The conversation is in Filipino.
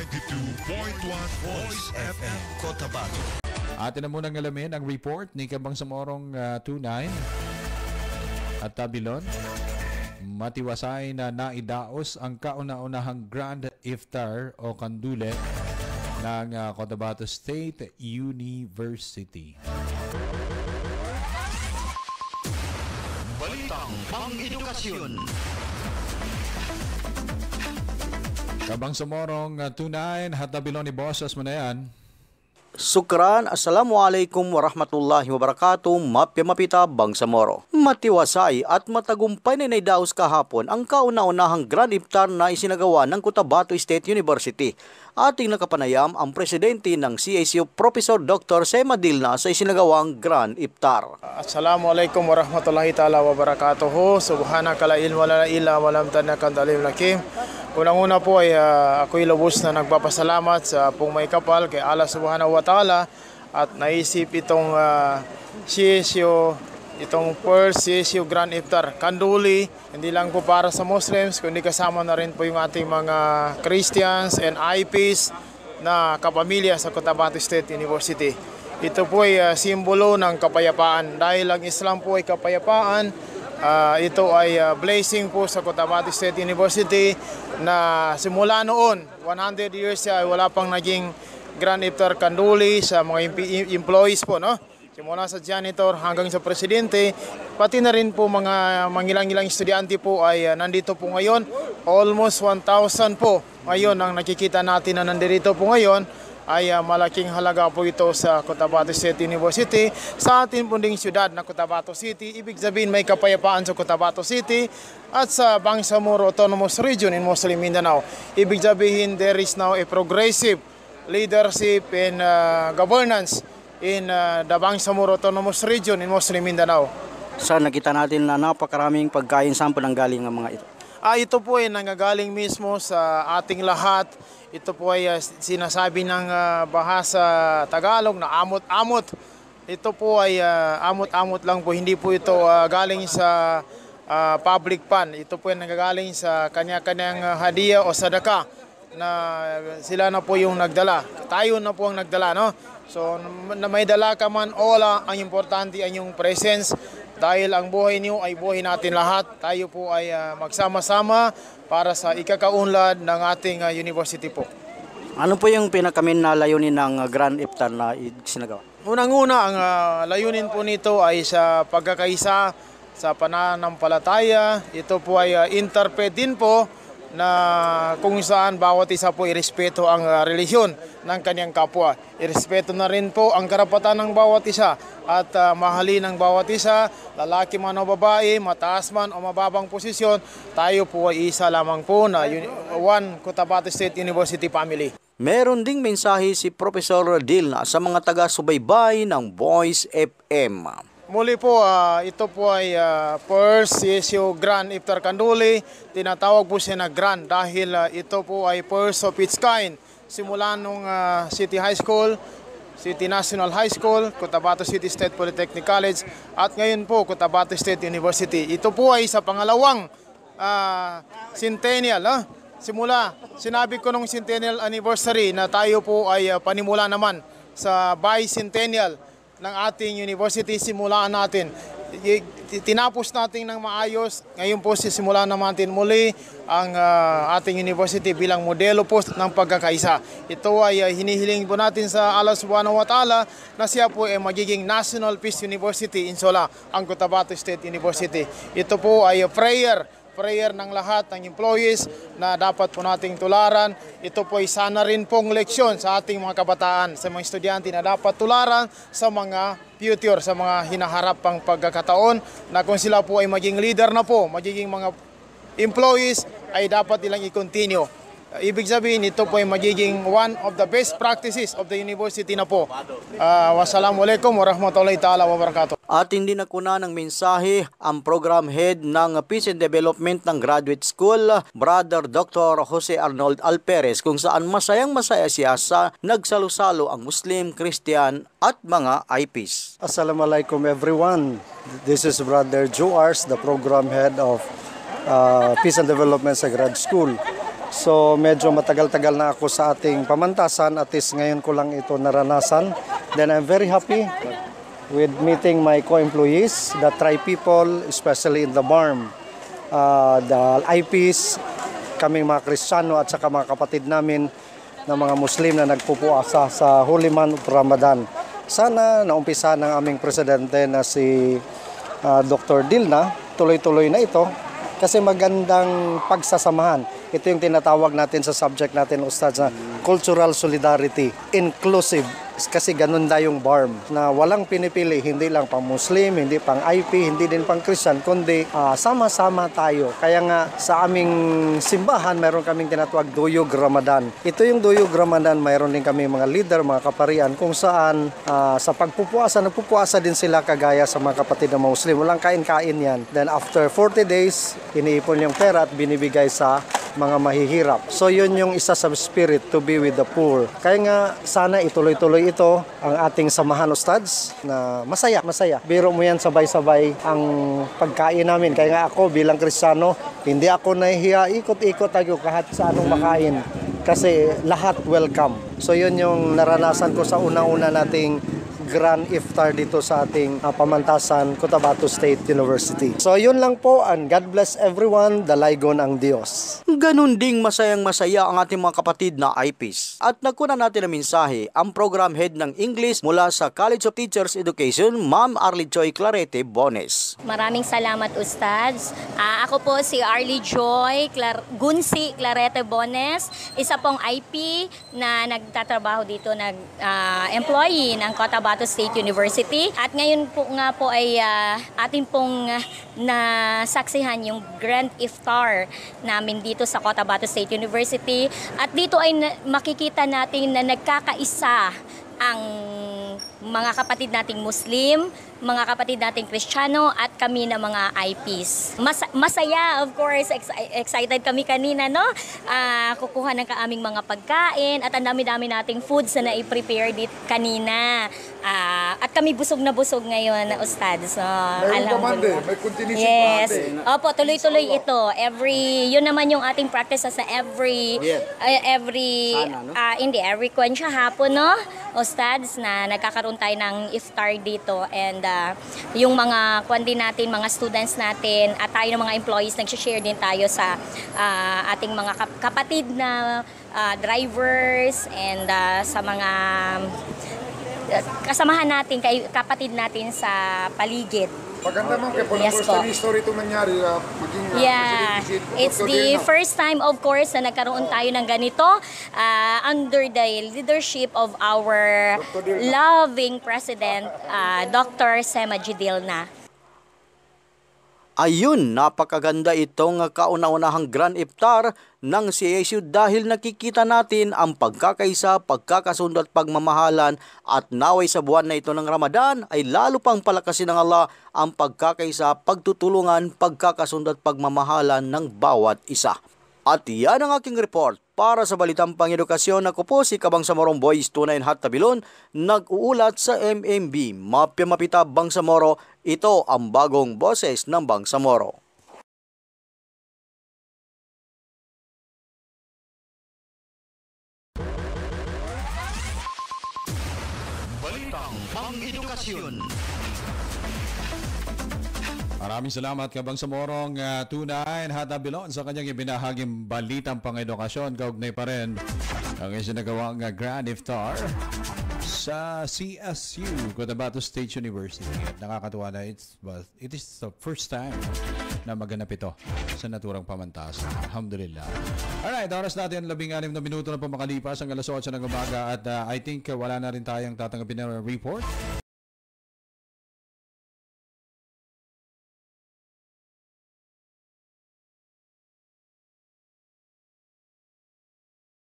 92.1 Voice FM Cotabato. Atin na munang alamin ang report ni Kabangsamorong 29 at Tabilon. Matiwasay na naidaos ang kauna-unahang Grand Iftar o Kandule ng Cotabato State University. Balitang Pang-edukasyon. Kabangsamorong 29 at Tabilon ni Bosas mo na yan. Sukran, Assalamualaikum warahmatullahi wabarakatuh, mapita Bangsamoro. Matiwasay at matagumpay na naidaos kahapon ang kauna-unahang Grand Iftar na isinagawa ng Cotabato State University. Ating nakapanayam ang presidente ng CSU, Professor Dr. Sema Dilna sa isinagawang Grand Iftar. Assalamualaikum warahmatullahi ta'ala wabarakatuh. Subhanaka la ilma lana illa ma 'allamtana innaka antal alimul hakim. Unang-una po ay ako'y lubos na nagpapasalamat sa pong may kapal kay Allah Subhanahu wa Ta'ala at naisip itong CSU, itong first CSU Grand Iftar Kanduli, hindi lang po para sa Muslims, kundi kasama na rin po yung ating mga Christians and IPs na kapamilya sa Cotabato State University. Ito po ay simbolo ng kapayapaan. Dahil ang Islam po ay kapayapaan, ito ay blessing po sa Cotabato State University na simula noon, 100 years ay wala pang naging Grand Iftar Kanduli sa mga employees po, no? Simula sa janitor hanggang sa presidente, pati na rin po mga mangilang-ilang estudyante po ay nandito po ngayon. Almost 1,000 po ngayon ang nakikita natin na nandito po ngayon. Ay malaking halaga po ito sa Cotabato State University. Sa ating punding syudad na Cotabato City, ibig sabihin may kapayapaan sa Cotabato City at sa Bangsamoro Autonomous Region in Muslim Mindanao. Ibig sabihin there is now a progressive leadership and governance in the Bangsamoro Autonomous Region in Muslim Mindanao. Sa nakita natin na napakaraming pagkain, saan po nanggaling ang mga ito? Ito po ay nanggagaling mismo sa ating lahat. Ito po ay sinasabi ng bahasa Tagalog na amot-amot. Ito po ay amot-amot lang po. Hindi po ito galing sa public fund. Ito po ay nanggagaling sa kanya-kanyang hadiah o sadaka na sila na po yung nagdala. Tayo na po ang nagdala, no? So na may dala ka man o wala, ang importante ay yung presence. Dahil ang buhay niyo ay buhay natin lahat, tayo po ay magsama-sama para sa ikakaunlad ng ating university po. Ano po yung pinakamin na layunin ng Grand Iftar na isinagawa? Unang-una, ang layunin po nito ay sa pagkakaisa sa pananampalataya. Ito po ay interpret din po na kung saan bawat isa po irespeto ang relihiyon ng kanyang kapwa. Irespeto na rin po ang karapatan ng bawat isa at mahalin ng bawat isa, lalaki man o babae, mataas man o mababang posisyon, tayo po ay isa lamang po na One Cotabato State University family. Meron ding mensahe si Professor Dilna sa mga taga-subaybay ng Voice FM. Muli po, ito po ay first CSU Grand Iftar Kanduli. Tinatawag po siya na Grand dahil ito po ay first of its kind. Simula nung City High School, City National High School, Cotabato City State Polytechnic College, at ngayon po Cotabato State University. Ito po ay sa pangalawang centennial. Simula, sinabi ko nung centennial anniversary na tayo po ay panimula naman sa bicentennial ng ating university. Simulaan natin. Tinapos natin ng maayos. Ngayon po sisimulan natin muli ang ating university bilang modelo po ng pagkakaisa. Ito ay hinihiling po natin sa Allah Subhanahu wa Ta'ala na siya po ay magiging National Peace University in Sola, ang Cotabato State University. Ito po ay prayer ng lahat ng employees na dapat po nating tularan. Ito po ay sana rin pong leksyon sa ating mga kabataan, sa mga estudyante na dapat tularan sa mga future, sa mga hinaharap pang pagkakataon na kung sila po ay maging leader na po, magiging mga employees, ay dapat nilang i-continue. Ibig sabihin, ito po ay magiging one of the best practices of the university na po. Wassalamualaikum warahmatullahi ta'ala wabarakatuh. At hindi nakuna ng mensahe ang program head ng Peace and Development ng Graduate School, Brother Dr. Jose Arnold Alperes, kung saan masayang-masaya siya sa nagsalo-salo ang Muslim, Christian at mga IPs. Assalamualaikum everyone. This is Brother Joe Ars, the program head of Peace and Development sa Grad School. So medyo matagal-tagal na ako sa ating pamantasan, at least ngayon ko lang ito naranasan. Then I'm very happy with meeting my co-employees, the Tri people, especially in the BARM, the IPs, kaming mga Kristiyano at saka mga kapatid namin na mga Muslim na nagpupuasa sa Holy Month of Ramadan. Sana naumpisa ng aming presidente na si Dr. Dilna, tuloy-tuloy na ito kasi magandang pagsasamahan. Ito yung tinatawag natin sa subject natin, Ustad, na cultural solidarity, inclusive. Kasi ganun na yung BARM, na walang pinipili, hindi lang pang Muslim, hindi pang IP, hindi din pang Christian, kundi sama-sama tayo. Kaya nga sa aming simbahan, mayroon kaming tinatawag Duyog Ramadan. Ito yung Duyog Ramadan, mayroon din kami mga leader, mga kaparian, kung saan sa pagpupuasa, nagpupuasa din sila kagaya sa mga kapatid na Muslim. Walang kain-kain yan. Then after 40 days, iniipon yung pera at binibigay sa mga mahihirap. So yun yung isa sa spirit, to be with the poor. Kaya nga sana ituloy-tuloy ito ang ating samahan, Ustads, na masaya. Biro mo yan sabay-sabay ang pagkain namin. Kaya nga ako bilang Kristiyano, hindi ako nahihiya, ikot-ikot ako kahit sa anong makain. Kasi lahat welcome. So yun yung naranasan ko sa una-una nating Grand Iftar dito sa ating pamantasan, Cotabato State University. So yun lang po, and God bless everyone, dalaygon ang Diyos. Ganun ding masayang-masaya ang ating mga kapatid na IPs. At nagkuna natin ng mensahe ang program head ng English mula sa College of Teachers Education, Ma'am Arlie Joy Clarete Bones. Maraming salamat, Ustads. Ako po si Arlie Joy Gunsi Clarete Bones, isa pong IP na nagtatrabaho dito, employee ng Cotabato State University. At ngayon po nga po ay atin pong nasaksihan yung Grand Iftar namin dito sa Cotabato State University. At dito ay makikita natin na nagkakaisa ang mga kapatid nating Muslim, mga kapatid nating Kristiyano at kami na mga IPs. Masaya, of course, excited kami kanina, no? Kukuha ng aming mga pagkain at ang dami-dami nating foods na nai-prepare dito kanina. At kami busog na busog ngayon, Ustad. So, alhamdulillah. May continuation yes. pa. Opo, tuloy-tuloy ito. Yun naman yung ating practice sa every kwensya hapon, no? Ustads, na nagkakaroon tayo ng iftar dito, and yung mga kwandi natin, mga students natin at tayo ng mga employees, nag-share din tayo sa ating mga kapatid na drivers and sa mga kasamahan natin, kapatid natin sa paligid. Maganda man kaya po ng first time history itong nangyari, maging it's the first time, of course, na nagkaroon tayo ng ganito under the leadership of our loving President, Dr. Sema Jidilna. Ayun, napakaganda itong kauna-unahang Grand Iftar ng CSU dahil nakikita natin ang pagkakaisa, pagkakasundo at pagmamahalan, at naway sa buwan na ito ng Ramadan ay lalo pang palakasin ng Allah ang pagkakaisa, pagtutulungan, pagkakasundo at pagmamahalan ng bawat isa. At yan ang aking report. Para sa Balitang Pangedukasyon, ako po si Kabangsamorong Boys 29 Hatabilon, nag-uulat sa MMB, Mapya Mapita Bangsamoro. Ito ang bagong boses ng Bangsamoro. Balitang Pangedukasyon. Maraming salamat Kabangsamorong Tunay Hatabilon sa kanyang ibinahaging balitang pang-edukasyon. Kaugnay pa rin ang isinagawang Grand Iftar sa CSU, Cotabato State University. At nakakatuwa na it is the first time na maganap ito sa naturang pamantasan. Alhamdulillah. Alright, oras natin 16 na minuto na po makalipas ang alas 8 ng umaga, at I think wala na rin tayong tatanggapin na report